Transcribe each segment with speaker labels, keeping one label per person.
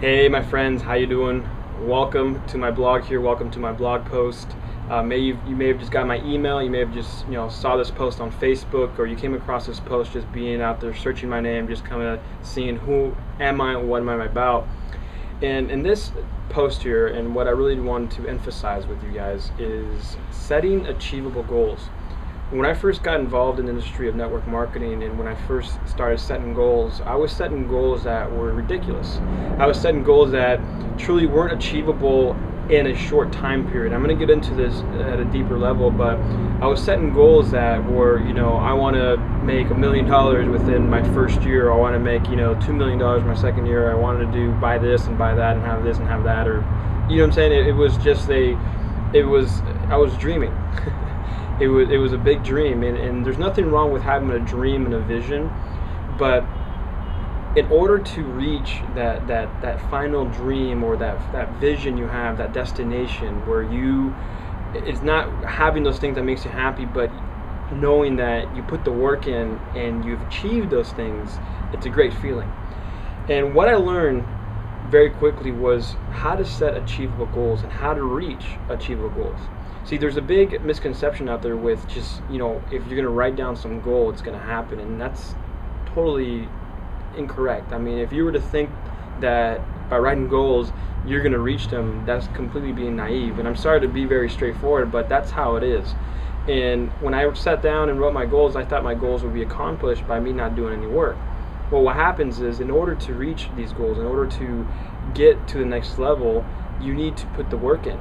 Speaker 1: Hey my friends, how you doing? Welcome to my blog here. Welcome to my blog post. You may have just got my email. You may have just saw this post on Facebook, or you came across this post just being out there searching my name, just kind of seeing who am I and what am I about. And in this post here, and what I really wanted to emphasize with you guys is setting achievable goals. When I first got involved in the industry of network marketing, and when I first started setting goals, I was setting goals that were ridiculous. I was setting goals that truly weren't achievable in a short time period. I'm going to get into this at a deeper level, but I was setting goals that were, I want to make $1 million within my first year. I want to make, $2 million my second year. I wanted to buy this and buy that and have this and have that, or, you know what I'm saying? I was dreaming. It was a big dream, and there's nothing wrong with having a dream and a vision, but in order to reach that final dream, or that vision you have, that destination where it's not having those things that makes you happy, but knowing that you put the work in and you've achieved those things, it's a great feeling. And what I learned very quickly was how to set achievable goals and how to reach achievable goals. See, there's a big misconception out there with just, if you're going to write down some goal, it's going to happen. And that's totally incorrect. I mean, if you were to think that by writing goals, you're going to reach them, that's completely being naive. And I'm sorry to be very straightforward, but that's how it is. And when I sat down and wrote my goals, I thought my goals would be accomplished by me not doing any work. Well, what happens is, in order to reach these goals, in order to get to the next level, you need to put the work in.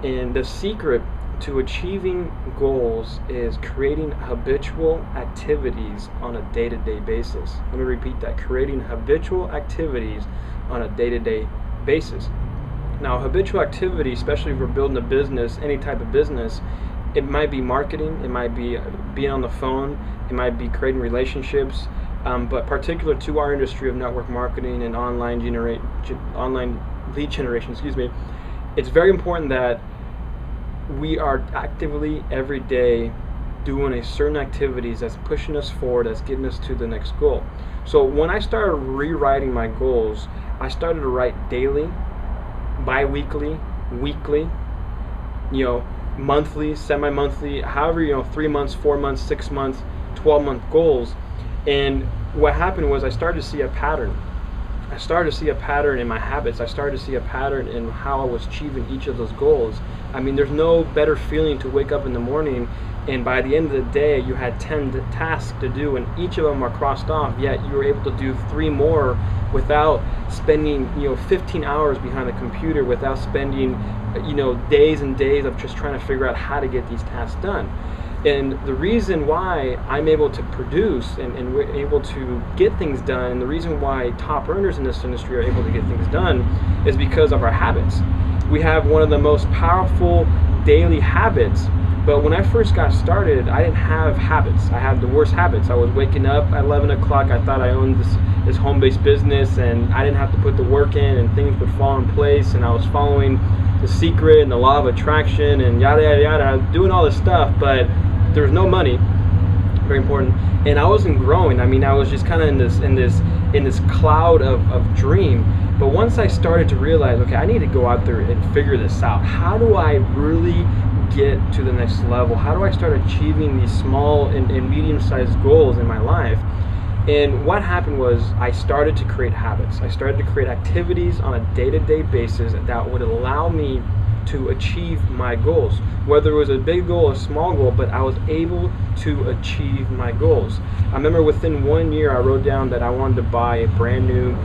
Speaker 1: And the secret to achieving goals is creating habitual activities on a day-to-day basis. Let me repeat that: creating habitual activities on a day-to-day basis. Now, habitual activity, especially if we're building a business, any type of business, it might be marketing, it might be being on the phone, it might be creating relationships, but particular to our industry of network marketing and online lead generation, it's very important that we are actively every day doing a certain activities that's pushing us forward, that's getting us to the next goal. So when I started rewriting my goals, I started to write daily, bi-weekly, weekly, monthly, semi-monthly, however, 3 months, 4 months, 6 months, 12-month goals. And what happened was I started to see a pattern. I started to see a pattern in my habits. I started to see a pattern in how I was achieving each of those goals. I mean, there's no better feeling to wake up in the morning and by the end of the day you had 10 tasks to do and each of them are crossed off, yet you were able to do 3 more without spending 15 hours behind the computer, without spending days and days of just trying to figure out how to get these tasks done. And the reason why I'm able to produce and we're able to get things done, and the reason why top earners in this industry are able to get things done, is because of our habits. We have one of the most powerful daily habits, but when I first got started, I didn't have habits. I had the worst habits. I was waking up at 11 o'clock, I thought I owned this home-based business, and I didn't have to put the work in, and things would fall in place, and I was following The Secret and the law of attraction and yada yada yada. I was doing all this stuff, but there was no money, very important, and I wasn't growing. I mean, I was just kind of in this cloud of dream. But once I started to realize, okay, I need to go out there and figure this out. How do I really get to the next level? How do I start achieving these small and medium-sized goals in my life? And what happened was I started to create habits. I started to create activities on a day-to-day basis that would allow me to achieve my goals, whether it was a big goal or a small goal, but I was able to achieve my goals. I remember within 1 year I wrote down that I wanted to buy a brand new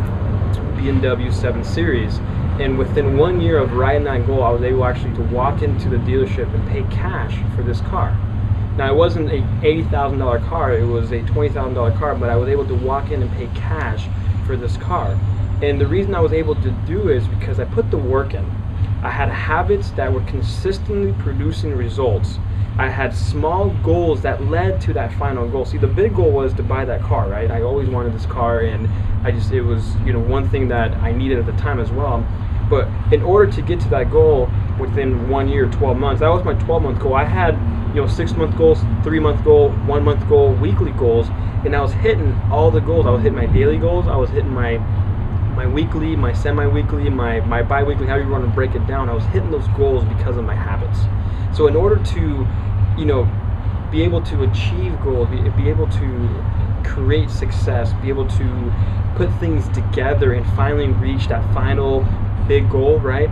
Speaker 1: BMW 7 Series, and within 1 year of writing that goal, I was able actually to walk into the dealership and pay cash for this car. Now, it wasn't a $80,000 car, it was a $20,000 car, but I was able to walk in and pay cash for this car. And the reason I was able to do it is because I put the work in. I had habits that were consistently producing results. I had small goals that led to that final goal. See, the big goal was to buy that car, right? I always wanted this car, and it was one thing that I needed at the time as well. But in order to get to that goal within 1 year, 12 months, that was my 12-month goal. I had 6-month goals, 3-month goal, 1-month goal, weekly goals, and I was hitting all the goals. I was hitting my daily goals, I was hitting my my weekly, my semi-weekly, my bi-weekly, however you want to break it down, I was hitting those goals because of my habits. So in order to, you know, be able to achieve goals, be able to create success, be able to put things together and finally reach that final big goal, right,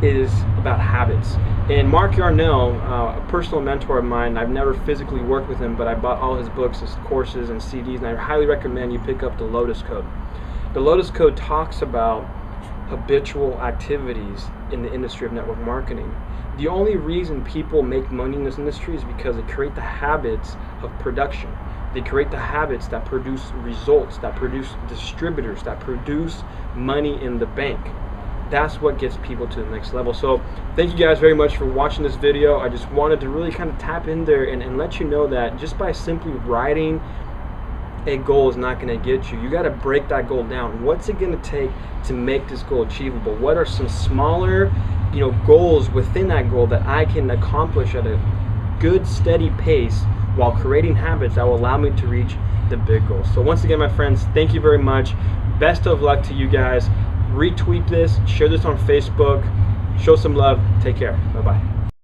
Speaker 1: is about habits. And Mark Yarnell, a personal mentor of mine, I've never physically worked with him, but I bought all his books, his courses, and CDs, and I highly recommend you pick up the Lotus Code. The Lotus Code talks about habitual activities in the industry of network marketing. The only reason people make money in this industry is because they create the habits of production. They create the habits that produce results, that produce distributors, that produce money in the bank. That's what gets people to the next level. So thank you guys very much for watching this video. I just wanted to really kind of tap in there and let you know that just by simply writing a goal is not going to get you. You got to break that goal down. What's it going to take to make this goal achievable? What are some smaller, you know, goals within that goal that I can accomplish at a good, steady pace while creating habits that will allow me to reach the big goals? So once again, my friends, thank you very much. Best of luck to you guys. Retweet this, share this on Facebook, show some love. Take care. Bye-bye.